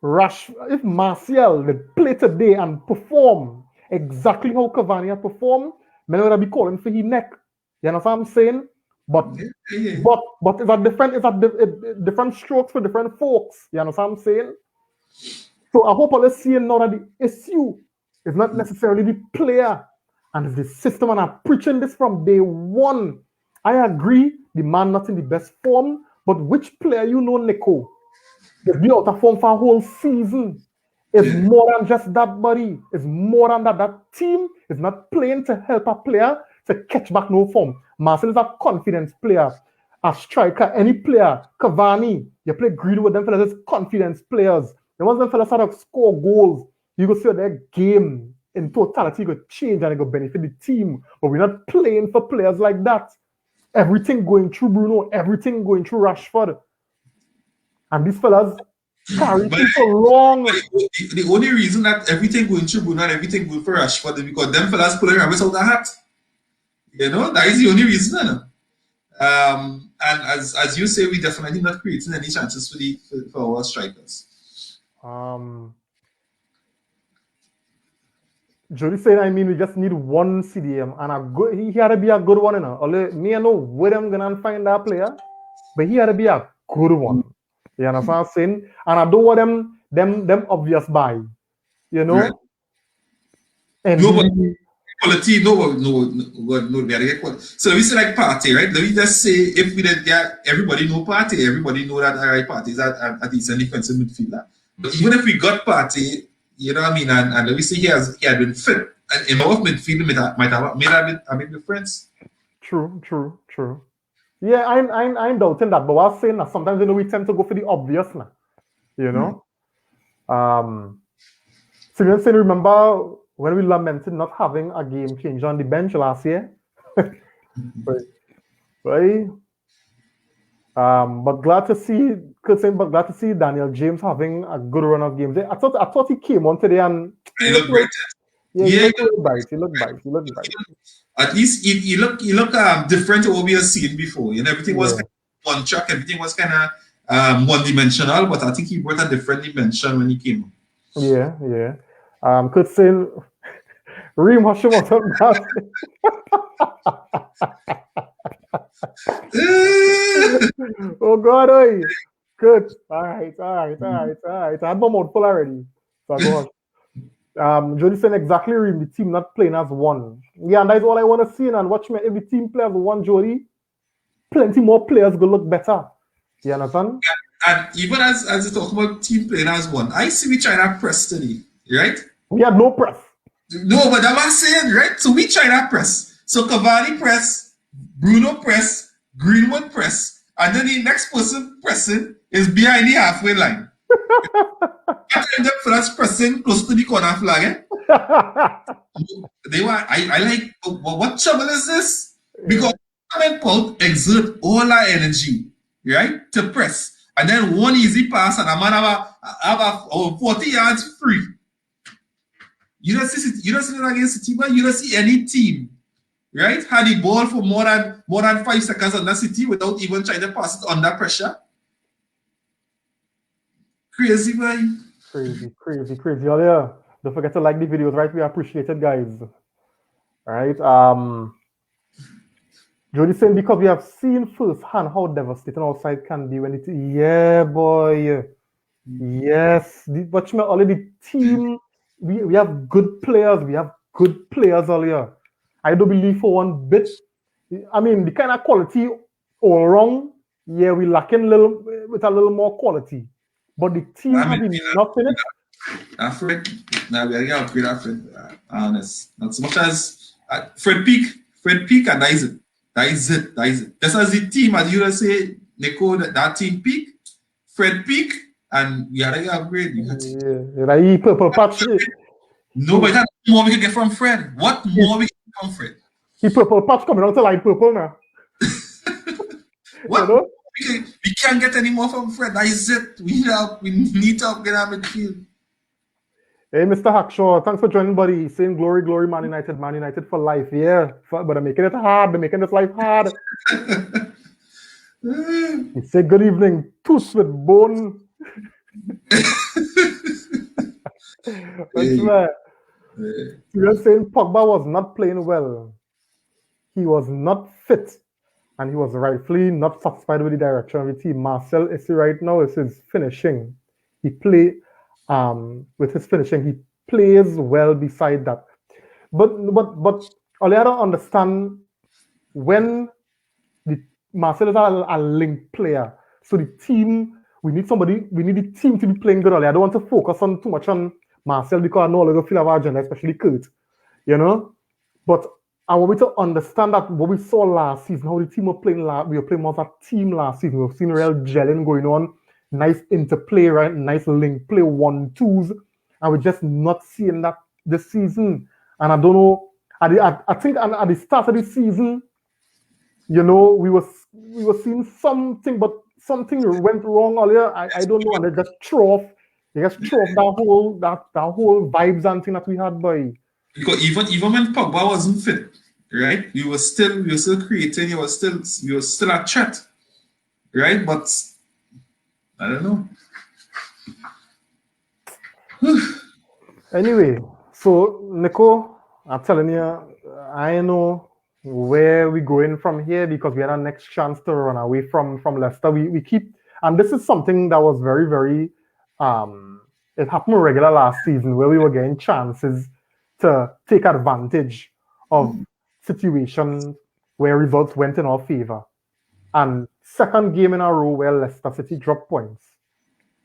Speaker 1: if Martial would play today and perform exactly how Cavani had performed, men would be calling for his neck. You know what I'm saying? But it's a different strokes for different folks. You know what I'm saying? So I hope all seeing now that the issue is not necessarily the player and it's the system, and I'm preaching this from day one. I agree, the man not in the best form, but which player you know, Nico, is be out of form for a whole season? It's more than just that, buddy. It's more than that. That team is not playing to help a player to catch back no form. Marcel is a confidence player, a striker, any player. Cavani, you play greedy with them fellas as confidence players. The ones them fellas start to score goals, you go see their game in totality go change and it go benefit the team. But we're not playing for players like that. Everything going through Bruno, everything going through Rashford. And these fellas carry people long.
Speaker 2: The only reason that everything going through Bruno and everything going for Rashford is because them fellas pulling rabbits out of the hat. You know, that is the only reason. And as you say, we definitely not creating any chances for our strikers.
Speaker 1: Jody said, I mean, we just need one CDM, and he had to be a good one, you know. Only me, I know where I'm gonna find that player, but he had to be a good one. You know what I'm saying? And I don't want them obvious buy, you know. Right. And
Speaker 2: quality, no, so let me say like Partey, right? Let me just say, if we didn't get everybody know Partey, everybody know that Partey is at least a defensive midfielder. But even if we got Partey, you know what I mean, and let me say he had been fit, and in our midfield might have made a big difference.
Speaker 1: True. Yeah, I'm doubting that, but I was saying that sometimes we tend to go for the obvious now. You know? So you saying, remember when we lamented not having a game changer on the bench last year? right? But glad to see Daniel James having a good run of games. I thought he came on today and
Speaker 2: he looked great.
Speaker 1: He looked bright.
Speaker 2: At least he looked different to what we have seen before. You know, everything was kind of one track, everything was kind of one-dimensional, but I think he brought a different dimension when he came.
Speaker 1: Yeah. Could say Reem Hashimoto. Oh God, oi. Good. All right. I had my mouth full already. So go on. Jody said exactly, Reem, the team not playing as one. Yeah, and that's all I want to see. And watch me, if the team plays as one, Jody, plenty more players will look better. You understand?
Speaker 2: And even as you talk about team playing as one, I see we trying to press today, right?
Speaker 1: We had no press.
Speaker 2: No, but I'm saying, right? So we try to press. So Cavani press, Bruno press, Greenwood press, and then the next person pressing is behind the halfway line. That time the first pressing close to the corner flag. I like, what trouble is this? Because Paul exert all our energy, right, to press. And then one easy pass and a man have 40 yards free. You don't see that against the team, but you don't see any team, right, had the ball for more than 5 seconds on that city without even trying to pass it under pressure. Crazy, man.
Speaker 1: Crazy. Oh, yeah. Don't forget to like the videos, right? We appreciate it, guys. All right. Jody saying because we have seen firsthand how devastating outside can be when it. Yeah, boy. Yes. But already the team. We have good players. We have good players all year. I don't believe for one bit. I mean, the kind of quality all wrong. Yeah, we lacking with a little more quality. But the team having nothing.
Speaker 2: Fred, now we are going to upgrade Fred. Honest, not so much as Fred Peak, and that is it. Just as the team, as you say, Nico, that team peak, Fred Peak, and we are going to upgrade.
Speaker 1: Yeah, purple patch.
Speaker 2: No, but that's more we can get from Fred. What more we can get from Fred?
Speaker 1: He purple patch coming out to light purple now.
Speaker 2: What? You know? We can't get any more from Fred. That is it. We need to upgrade our midfield.
Speaker 1: Hey, Mr. Hackshaw, thanks for joining, buddy. Saying glory, Man United for life. Yeah, but they're making it hard. They're making this life hard. He said good evening, tooth with bone. I swear. You're saying Pogba was not playing well. He was not fit, and he was rightfully not satisfied with the direction of the team. Marcel Issy right now is his finishing. He play with his finishing. He plays well beside that. But all I don't understand when the Marcel is a link player. So the team, we need the team to be playing good. I don't want to focus on too much on Marcel because I know all of feel our agenda, especially Kurt. You know? But I want me to understand that what we saw last season, how the team were playing we were playing more as a team last season. We've seen real gelling going on, nice interplay, right? Nice link play, 1-2s, and we're just not seeing that this season. And I don't know. I think at the start of the season, you know, we were seeing something, but something went wrong earlier. I don't know, and they just throw off that whole vibes and thing that we had, boy.
Speaker 2: Because even when Pogba wasn't fit, right? We were still creating. You were still a threat, right? But I don't know.
Speaker 1: Anyway, so Nico, I'm telling you, I know where we're going from here because we had our next chance to run away from Leicester. We keep, and this is something that was very, very it happened regular last season where we were getting chances to take advantage of situations where results went in our favor. And second game in a row where Leicester City dropped points.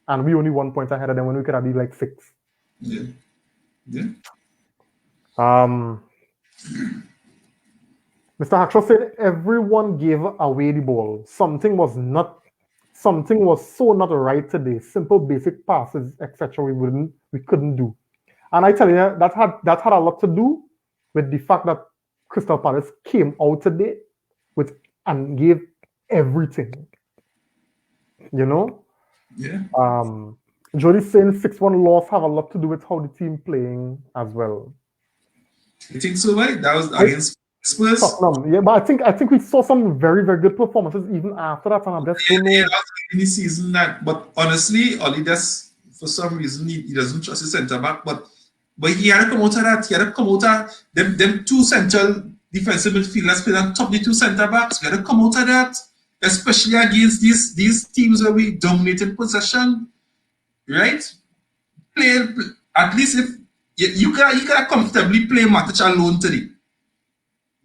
Speaker 1: And we only 1 point ahead of them when we could have been like 6.
Speaker 2: Yeah.
Speaker 1: Mr. Hackshaw said everyone gave away the ball. Something was so not right today. Simple basic passes, etc. We couldn't do. And I tell you, that had a lot to do with the fact that Crystal Palace came out today and gave everything. You know?
Speaker 2: Yeah.
Speaker 1: Jody's saying 6-1 loss have a lot to do with how the team playing as well.
Speaker 2: You think so, right? That was against Spurs?
Speaker 1: Tottenham. Yeah, but I think we saw some very, very good performances even after that, and I just don't know.
Speaker 2: Yeah, in the season but honestly, Oli just for some reason he doesn't trust his centre back, but he had to come out of that. He had to come out of them two central defensive midfielders playing on top of the two centre backs. We had to come out of that, especially against these teams where we dominated possession. Right? Play at least if you can comfortably play Matic alone today.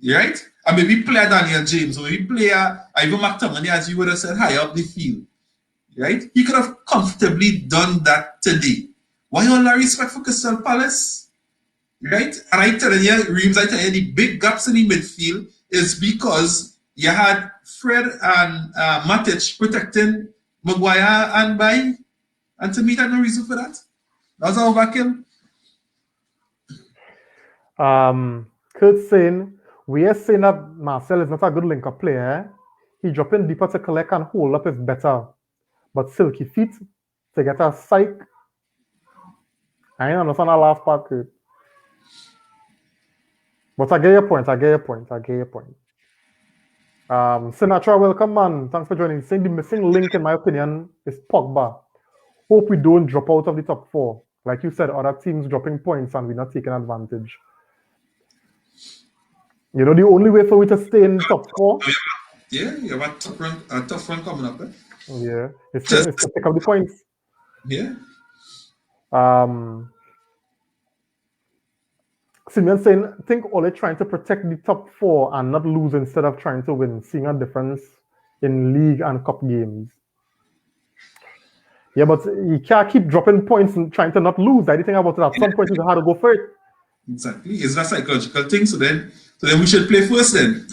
Speaker 2: Right? And maybe play Daniel James, or maybe play Ivan McTominay, as you would have said, high up the field. Right? He could have comfortably done that today. Why all that respect for Crystal Palace? Right? And I tell you, Reams, the big gaps in the midfield is because you had Fred and Matic protecting Maguire and Bailly. And to me, there's no reason for that. That's our overkill.
Speaker 1: Kurt saying, we are saying that Marcel is not a good linker player. He dropping deeper to collect and hold up is better. But silky feet to get a psych. I ain't understand that last part, Kurt. But I get your point. Sinatra, welcome, man. Thanks for joining. Saying the missing link, in my opinion, is Pogba. Hope we don't drop out of the top 4. Like you said, other teams dropping points and we're not taking advantage. You know, the only way for we to stay in top 4.
Speaker 2: Yeah, you have a tough run coming up.
Speaker 1: Yeah, it's to pick up the points.
Speaker 2: Yeah.
Speaker 1: Simeon saying, I think Ole trying to protect the top 4 and not lose instead of trying to win, seeing a difference in league and cup games. Yeah, but you can't keep dropping points and trying to not lose. I didn't think about it. At some point, you have to go for it.
Speaker 2: Exactly. It's a psychological thing. So then we should play first then.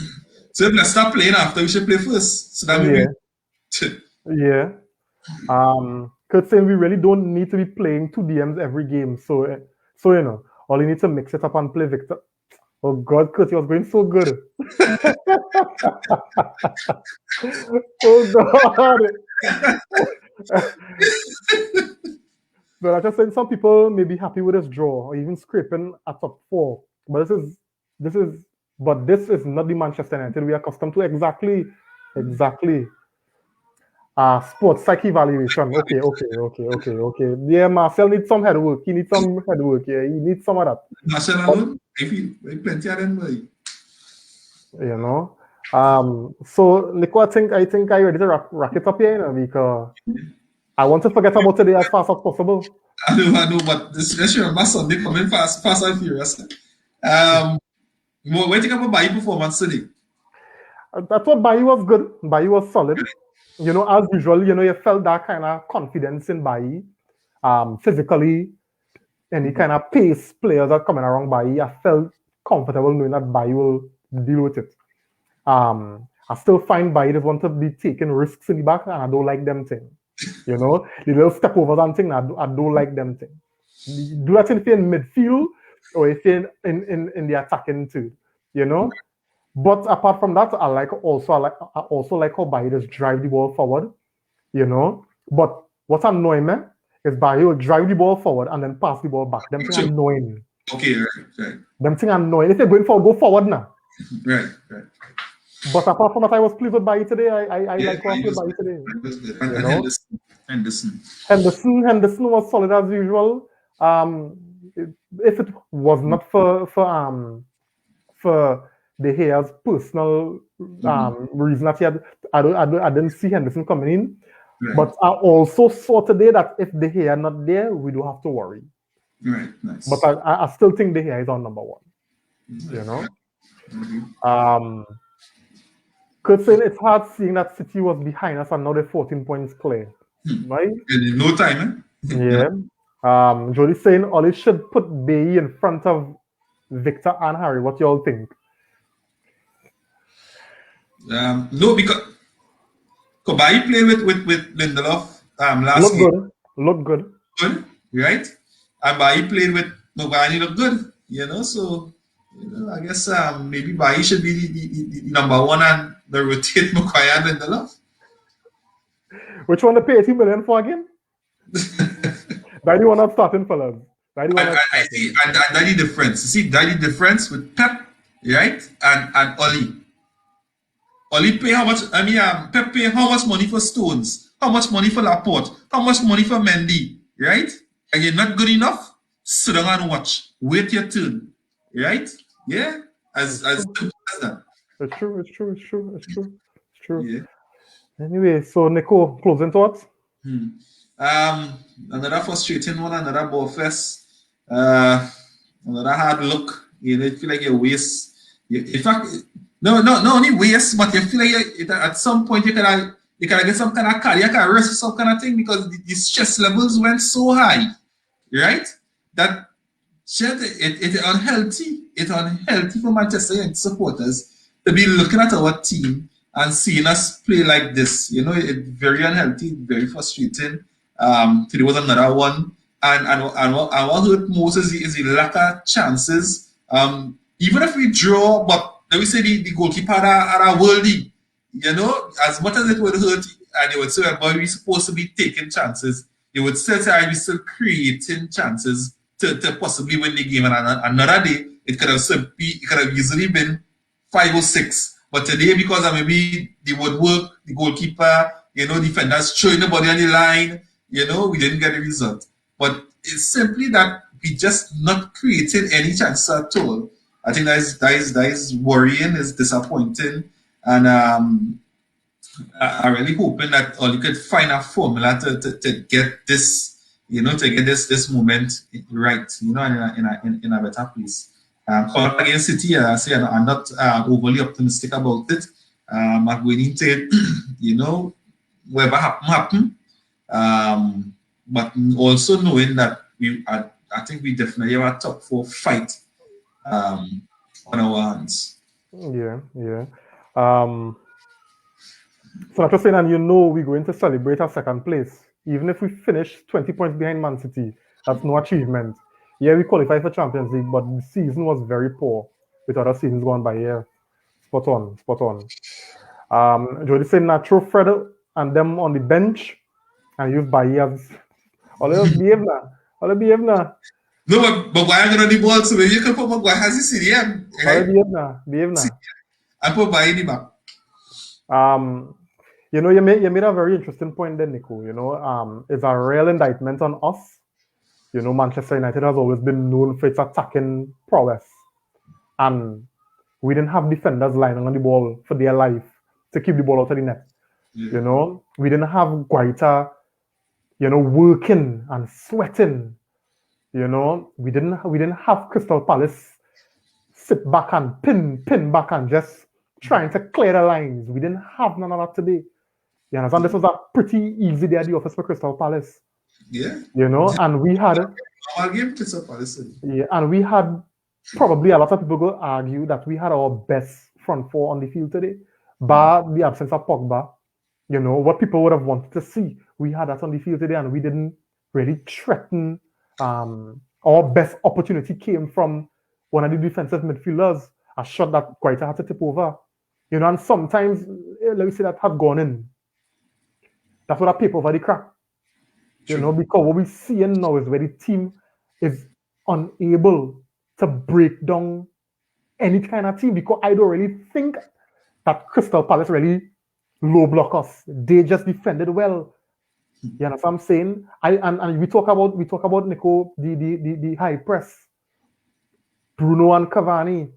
Speaker 2: So if let's start playing after, we should play first. So that
Speaker 1: yeah. Kurt saying we really don't need to be playing 2 DMs every game. So you know, all you need to mix it up and play Victor. Oh God, Kurt, you was going so good. Oh God. But I just saying some people may be happy with this draw or even scraping a top 4. But this is not the Manchester United we are accustomed to. Exactly. Sports psych evaluation. Okay. Yeah, Marcel needs some head work. He needs some head work. Yeah, he needs some of that.
Speaker 2: Marcel alone, I feel like plenty of them, boy.
Speaker 1: You know. So Nico, I think I ready to wrap it up here, you know, because I want to forget about today as fast as possible.
Speaker 2: I know, but this remember Sunday coming fast and furious. What do you think about Bayi performance today?
Speaker 1: I thought Bayi was good. Bayi was solid. You know, as usual, you know, you felt that kind of confidence in Bayi. Physically, any kind of pace players are coming around Bayi. I felt comfortable knowing that Bayi will deal with it. I still find Bayi just want to be taking risks in the back, and I don't like them thing. You know, the little step overs and thing, I don't like them thing. Do that if you're in midfield or if you're in the attacking too. You know. But apart from that, I also like how Bayi just drive the ball forward, you know. But what's annoying me is Bayi will drive the ball forward and then pass the ball back. Them thing annoying.
Speaker 2: Okay, right.
Speaker 1: Them thing annoying. If you're going forward, go forward now.
Speaker 2: Right.
Speaker 1: But apart from that, I was pleased with Bayi today. I like how I played Bayi today.
Speaker 2: And
Speaker 1: Henderson was solid as usual. If it was not for De Gea's personal reason that he had, I didn't see Henderson coming in.
Speaker 2: Right.
Speaker 1: But I also saw today that if De Gea not there, we don't have to worry.
Speaker 2: Right, nice.
Speaker 1: But I still think De Gea is on number one. You know? Kurt saying it's hard seeing that City was behind us and now they're 14 points clear. Right?
Speaker 2: In no time,
Speaker 1: Yeah. Jody saying Oli should put Bayi in front of Victor and Harry. What y'all think?
Speaker 2: No, because Bayi played with Lindelof last game.
Speaker 1: Look good.
Speaker 2: Good, right? And Bayi played with Maguire, look good, you know. So, you know, I guess maybe Bayi should be the number one and the rotate Maguire and Lindelof.
Speaker 1: Which one to pay 80 million for again? That the one not starting, fellas.
Speaker 2: I see, and that's the difference. You see, that's the difference with Pep, right? And Oli. Oli pay how much? I mean, Pep pay how much money for Stones? How much money for Laporte? How much money for Mendy? Right? And you're not good enough? Sit down and watch. Wait your turn. Right? Yeah? As simple as that.
Speaker 1: It's true.
Speaker 2: Yeah.
Speaker 1: Anyway, so Nico, closing thoughts?
Speaker 2: Another frustrating one, another ball fest. Another hard look. You know, you feel like you waste. In fact, no only waste, but you feel like at some point you can get some kind of cardiac arrest or some kind of thing because the stress levels went so high, right? That it's unhealthy. It's unhealthy for Manchester United supporters to be looking at our team and seeing us play like this. You know, it's very unhealthy, very frustrating. Today was another one, and what hurt most is the lack of chances. Even if we draw, but let me say the goalkeeper had a worldie. You know, as much as it would hurt, and they would say, but we're supposed to be taking chances. They would still say, we're still creating chances to possibly win the game. And another day, it could have easily been 5 or 6. But today, because of maybe the woodwork, the goalkeeper, you know, defenders throwing the body on the line, you know, we didn't get the result. But it's simply that we just not creating any chances at all. I think that is worrying, is disappointing, and I really hoping that Oli could find a formula to get this, you know, to get this moment right, you know, in a better place. Against City, I say I'm not overly optimistic about it. I'm willing to, you know, whatever happen. But also knowing that I think we definitely have a top 4 fight on our hands.
Speaker 1: Yeah. So I'm just saying, and you know, we're going to celebrate our second place, even if we finish 20 points behind Man City. That's no achievement. Yeah, we qualified for Champions League, but the season was very poor with other seasons gone by. Yeah, spot on. Jody saying natural Fred and them on the bench and use Bayi as all behave now.
Speaker 2: No, but why are going to the ball? So maybe you can put Maguire as the CDM.
Speaker 1: Right? Behave now.
Speaker 2: And put Bayi in the back.
Speaker 1: You know, you made a very interesting point there, Nico. You know, it's a real indictment on us. You know, Manchester United has always been known for its attacking prowess, and we didn't have defenders lining on the ball for their life to keep the ball out of the net.
Speaker 2: Yeah.
Speaker 1: You know, we didn't have Guaita, you know, working and sweating. You know, we didn't have Crystal Palace sit back and pin back and just trying to clear the lines. We didn't have none of that today. You understand? This was a pretty easy day at the office for Crystal Palace.
Speaker 2: Yeah.
Speaker 1: You know, and we had
Speaker 2: I'll give Crystal Palace.
Speaker 1: yeah, and we had probably a lot of people go argue that we had our best front four on the field today, bar the absence of Pogba. You know, what people would have wanted to see, we had that on the field today, and we didn't really threaten. Our best opportunity came from one of the defensive midfielders, a shot that Guaita had to tip over. You know, and sometimes, let me say that had gone in. That's what I paper over the crack. You know, because what we're seeing now is where the team is unable to break down any kind of team, because I don't really think that Crystal Palace really low block us. They just defended well. You know what I'm saying? And we talk about Nico, the high press. Bruno and Cavani.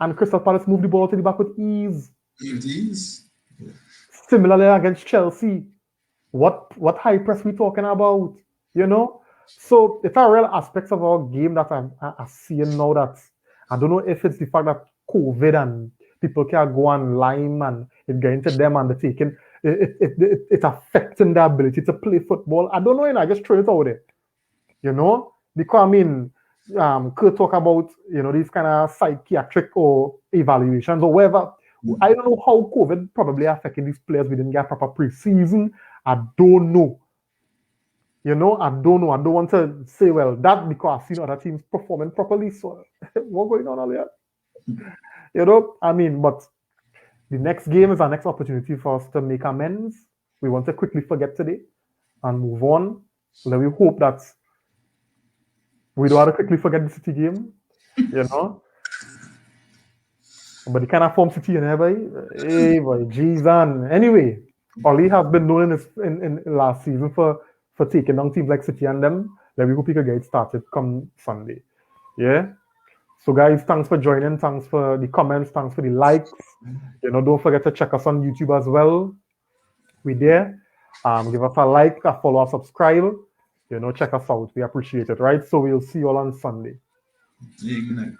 Speaker 1: And Crystal Palace moved the ball to the back with ease.
Speaker 2: Yeah.
Speaker 1: Similarly against Chelsea. What high press we talking about? You know? So it's a real aspect of our game that I'm seeing now, that I don't know if it's the fact that COVID and people can go online and it getting to them and they're taking it's affecting their ability to play football. I don't know, and I just throw it out there. You know? Because I mean, could talk about, you know, these kind of psychiatric or evaluations or whatever. I don't know how COVID probably affecting these players. We didn't get proper preseason. I don't know. You know, I don't know. I don't want to say, well, that because I've seen other teams performing properly. So what's going on earlier? You know, I mean, but the next game is our next opportunity for us to make amends. We want to quickly forget today and move on. So then we hope that we don't have to quickly forget the City game, you know. But the kind of form City in there, boy. Hey, boy, geez, and anyway, Oli has been known in last season for taking down teams like City and them. Then we hope he can get it started come Sunday. Yeah. So guys, thanks for joining. Thanks for the comments. Thanks for the likes. You know, don't forget to check us on YouTube as well. We there. Give us a like, a follow, a subscribe. You know, check us out. We appreciate it, right? So we'll see you all on Sunday.
Speaker 2: Yeah, good night.